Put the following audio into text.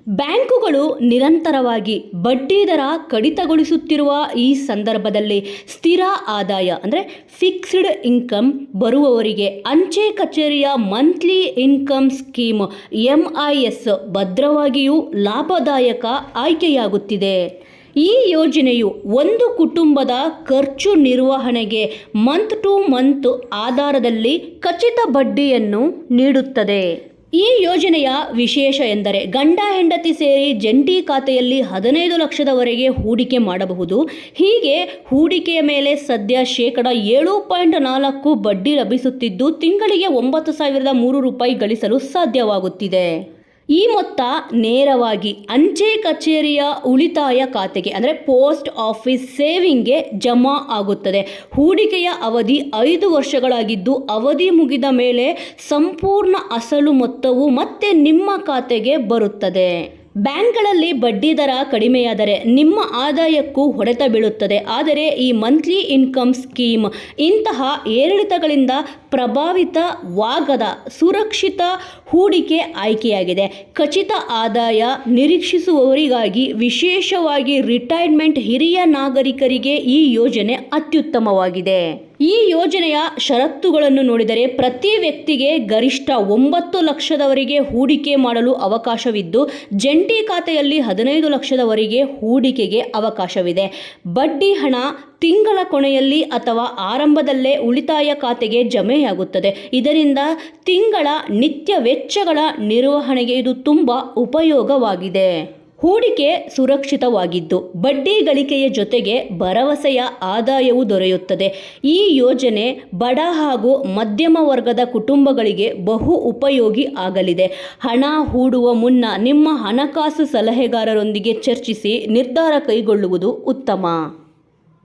ಬ್ಯಾಂಕುಗಳು ನಿರಂತರವಾಗಿ ಬಡ್ಡಿ ದರ ಕಡಿತಗೊಳಿಸುತ್ತಿರುವ ಈ ಸಂದರ್ಭದಲ್ಲಿ ಸ್ಥಿರ ಆದಾಯ ಅಂದರೆ ಫಿಕ್ಸ್ಡ್ ಇನ್ಕಮ್ ಬರುವವರಿಗೆ ಅಂಚೆ ಕಚೇರಿಯ ಮಂತ್ಲಿ ಇನ್ಕಮ್ ಸ್ಕೀಮ್ MIS ಭದ್ರವಾಗಿಯೂ ಲಾಭದಾಯಕ ಆಯ್ಕೆಯಾಗುತ್ತಿದೆ. ಈ ಯೋಜನೆಯು ಒಂದು ಕುಟುಂಬದ ಖರ್ಚು ನಿರ್ವಹಣೆಗೆ ಮಂತ್ ಟು ಮಂತ್ ಆಧಾರದಲ್ಲಿ ಖಚಿತ ಬಡ್ಡಿಯನ್ನು ನೀಡುತ್ತದೆ. ಈ ಯೋಜನೆಯ ವಿಶೇಷ ಎಂದರೆ ಗಂಡ ಹೆಂಡತಿ ಸೇರಿ ಜಂಟಿ ಖಾತೆಯಲ್ಲಿ 15 ಲಕ್ಷದವರೆಗೆ ಹೂಡಿಕೆ ಮಾಡಬಹುದು. ಹೀಗೆ ಹೂಡಿಕೆಯ ಮೇಲೆ ಸದ್ಯ ಶೇಕಡ 7.4 ಬಡ್ಡಿ ಲಭಿಸುತ್ತಿದ್ದು ತಿಂಗಳಿಗೆ 9,003 ರೂಪಾಯಿ ಗಳಿಸಲು ಸಾಧ್ಯವಾಗುತ್ತಿದೆ. ಈ ಮೊತ್ತ ನೇರವಾಗಿ ಅಂಚೆ ಕಚೇರಿಯ ಉಳಿತಾಯ ಖಾತೆಗೆ ಅಂದರೆ ಪೋಸ್ಟ್ ಆಫೀಸ್ ಸೇವಿಂಗ್ಗೆ ಜಮಾ ಆಗುತ್ತದೆ. ಹೂಡಿಕೆಯ ಅವಧಿ 5 ವರ್ಷಗಳಾಗಿದ್ದು ಅವಧಿ ಮುಗಿದ ಮೇಲೆ ಸಂಪೂರ್ಣ ಅಸಲು ಮೊತ್ತವು ಮತ್ತೆ ನಿಮ್ಮ ಖಾತೆಗೆ ಬರುತ್ತದೆ. ಬ್ಯಾಂಕ್ಗಳಲ್ಲಿ ಬಡ್ಡಿ ದರ ಕಡಿಮೆಯಾದರೆ ನಿಮ್ಮ ಆದಾಯಕ್ಕೂ ಹೊಡೆತ ಬೀಳುತ್ತದೆ. ಆದರೆ ಈ ಮಂತ್ಲಿ ಇನ್ಕಮ್ ಸ್ಕೀಮ್ ಇಂತಹ ಏರಿಳಿತಗಳಿಂದ ಪ್ರಭಾವಿತವಾಗದ ಸುರಕ್ಷಿತ ಹೂಡಿಕೆ ಆಯ್ಕೆಯಾಗಿದೆ. ಖಚಿತ ಆದಾಯ ನಿರೀಕ್ಷಿಸುವವರಿಗಾಗಿ, ವಿಶೇಷವಾಗಿ ರಿಟೈರ್ಮೆಂಟ್ ಹಿರಿಯ ನಾಗರಿಕರಿಗೆ ಈ ಯೋಜನೆ ಅತ್ಯುತ್ತಮವಾಗಿದೆ. ಈ ಯೋಜನೆಯ ಷರತ್ತುಗಳನ್ನು ನೋಡಿದರೆ ಪ್ರತಿ ವ್ಯಕ್ತಿಗೆ ಗರಿಷ್ಠ 9 ಲಕ್ಷದವರೆಗೆ ಹೂಡಿಕೆ ಮಾಡಲು ಅವಕಾಶವಿದ್ದು ಜಂಟಿ ಖಾತೆಯಲ್ಲಿ 15 ಲಕ್ಷದವರೆಗೆ ಹೂಡಿಕೆಗೆ ಅವಕಾಶವಿದೆ. ಬಡ್ಡಿ ಹಣ ತಿಂಗಳ ಕೊನೆಯಲ್ಲಿ ಅಥವಾ ಆರಂಭದಲ್ಲೇ ಉಳಿತಾಯ ಖಾತೆಗೆ ಜಮೆಯಾಗುತ್ತದೆ. ಇದರಿಂದ ತಿಂಗಳ ನಿತ್ಯ ವೆಚ್ಚಗಳ ನಿರ್ವಹಣೆಗೆ ಇದು ತುಂಬ ಉಪಯೋಗವಾಗಿದೆ. ಹೂಡಿಕೆ ಸುರಕ್ಷಿತವಾಗಿದ್ದು ಬಡ್ಡಿ ಗಳಿಕೆಯ ಜೊತೆಗೆ ಭರವಸೆಯ ಆದಾಯವೂ ದೊರೆಯುತ್ತದೆ. ಈ ಯೋಜನೆ ಬಡ ಹಾಗೂ ಮಧ್ಯಮ ವರ್ಗದ ಕುಟುಂಬಗಳಿಗೆ ಬಹು ಉಪಯೋಗಿ ಆಗಲಿದೆ. ಹಣ ಹೂಡುವ ಮುನ್ನ ನಿಮ್ಮ ಹಣಕಾಸು ಸಲಹೆಗಾರರೊಂದಿಗೆ ಚರ್ಚಿಸಿ ನಿರ್ಧಾರ ಕೈಗೊಳ್ಳುವುದು ಉತ್ತಮ.